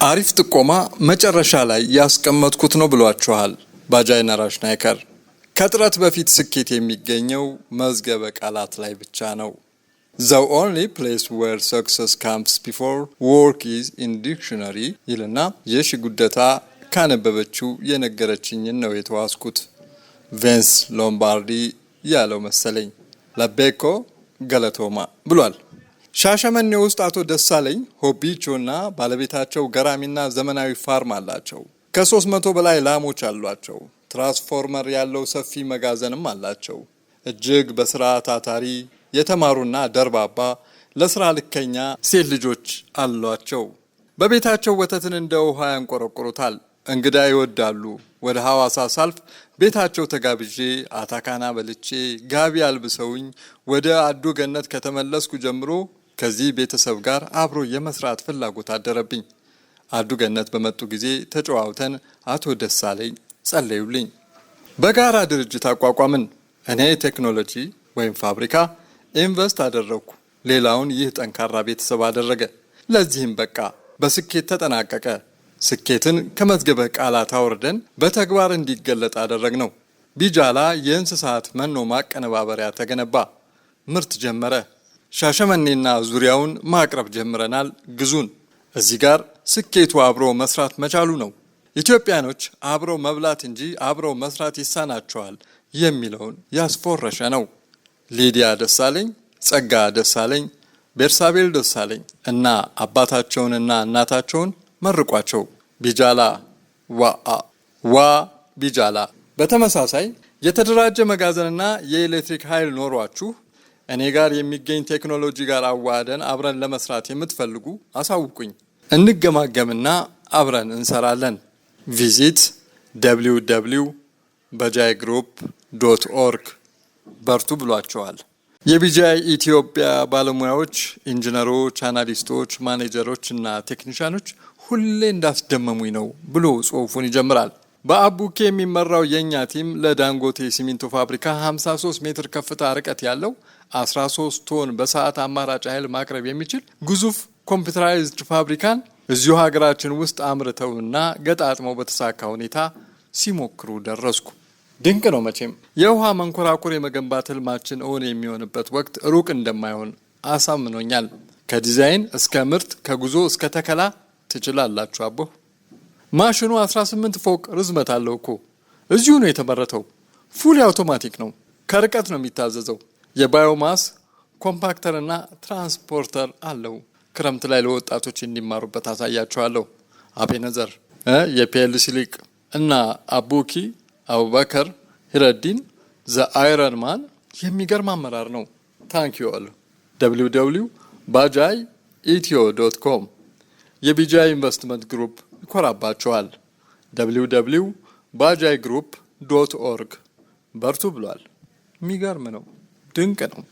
አሪፍ ጥቆማ መጨረሻ ላይ ያስቀመጥኩት ነው ብሏችኋል ባጃይ ነራሽ ናይከር። ከጥረት በፊት ስኬት የሚገኘው መዝገበ ቃላት ላይ ብቻ ነው። The only place where success comes before work is in dictionary ይልና የሺ ጉደታ ካነበበችው የነገረችኝን ነው የተዋስኩት። ቬንስ ሎምባርዲ ያለው መሰለኝ። ለቤኮ ገለቶማ ብሏል። ሻሸመኔ ውስጥ አቶ ደሳለኝ ሆቢቾና ባለቤታቸው ገራሚና ዘመናዊ ፋርም አላቸው። ከ300 በላይ ላሞች አሏቸው። ትራንስፎርመር ያለው ሰፊ መጋዘንም አላቸው። እጅግ በስራ ታታሪ የተማሩና ደርባባ ለስራ ልከኛ ሴት ልጆች አሏቸው። በቤታቸው ወተትን እንደ ውሃ ያንቆረቆሩታል። እንግዳ ይወዳሉ። ወደ ሐዋሳ ሳልፍ ቤታቸው ተጋብዤ አታካና በልቼ ጋቢ አልብሰውኝ ወደ አዱ ገነት ከተመለስኩ ጀምሮ ከዚህ ቤተሰብ ጋር አብሮ የመስራት ፍላጎት አደረብኝ። አዱ ገነት በመጡ ጊዜ ተጨዋውተን አቶ ደሳለኝ ጸለዩልኝ። በጋራ ድርጅት አቋቋምን። እኔ ቴክኖሎጂ ወይም ፋብሪካ ኢንቨስት አደረግኩ። ሌላውን ይህ ጠንካራ ቤተሰብ አደረገ። ለዚህም በቃ በስኬት ተጠናቀቀ። ስኬትን ከመዝገበ ቃላት አውርደን በተግባር እንዲገለጥ አደረግነው። ቢጃላ የእንስሳት መኖ ማቀነባበሪያ ተገነባ። ምርት ጀመረ። ሻሸመኔና ዙሪያውን ማቅረብ ጀምረናል። ግዙን። እዚህ ጋር ስኬቱ አብሮ መስራት መቻሉ ነው። ኢትዮጵያኖች አብረው መብላት እንጂ አብረው መስራት ይሳናቸዋል የሚለውን ያስፎረሸ ነው። ሊዲያ ደሳለኝ፣ ጸጋ ደሳለኝ፣ ቤርሳቤል ደሳለኝ እና አባታቸውንና እናታቸውን መርቋቸው። ቢጃላ ዋ ቢጃላ። በተመሳሳይ የተደራጀ መጋዘንና የኤሌክትሪክ ኃይል ኖሯችሁ እኔ ጋር የሚገኝ ቴክኖሎጂ ጋር አዋህደን አብረን ለመስራት የምትፈልጉ አሳውቁኝ። እንገማገምና አብረን እንሰራለን። ቪዚት www.bajaygroup.org በርቱ ብሏቸዋል። የቢጃይ ኢትዮጵያ ባለሙያዎች፣ ኢንጂነሮች፣ አናሊስቶች፣ ማኔጀሮች እና ቴክኒሻኖች ሁሌ እንዳስደመሙኝ ነው ብሎ ጽሑፉን ይጀምራል። በአቡኬ የሚመራው የኛ ቲም ለዳንጎቴ ሲሚንቶ ፋብሪካ 53 ሜትር ከፍታ ርቀት ያለው 13 ቶን በሰዓት አማራጭ ኃይል ማቅረብ የሚችል ግዙፍ ኮምፒውተራይዝድ ፋብሪካን እዚሁ ሀገራችን ውስጥ አምርተውና ገጣጥመው በተሳካ ሁኔታ ሲሞክሩ ደረስኩ። ድንቅ ነው መቼም። የውሃ መንኮራኩር የመገንባት ህልማችን እውን የሚሆንበት ወቅት ሩቅ እንደማይሆን አሳምኖኛል። ከዲዛይን እስከ ምርት፣ ከጉዞ እስከ ተከላ ትችላላችሁ አቦ። ማሽኑ 18 ፎቅ ርዝመት አለው እኮ። እዚሁ ነው የተመረተው። ፉል አውቶማቲክ ነው። ከርቀት ነው የሚታዘዘው። የባዮማስ ኮምፓክተርና ትራንስፖርተር አለው። ክረምት ላይ ለወጣቶች እንዲማሩበት አሳያቸዋለሁ። አቤነዘር የፒኤልሲ ሊቅ እና አቡኪ አቡበከር ሂረዲን ዘ አይረን ማን የሚገርም አመራር ነው። ታንኪዩ አሉ። www.bajayetio.com የቢጃይ ኢንቨስትመንት ግሩፕ ይኮራባቸዋል። www.bajaygroup.org በርቱ ብሏል። የሚገርም ነው። ድንቅ ነው።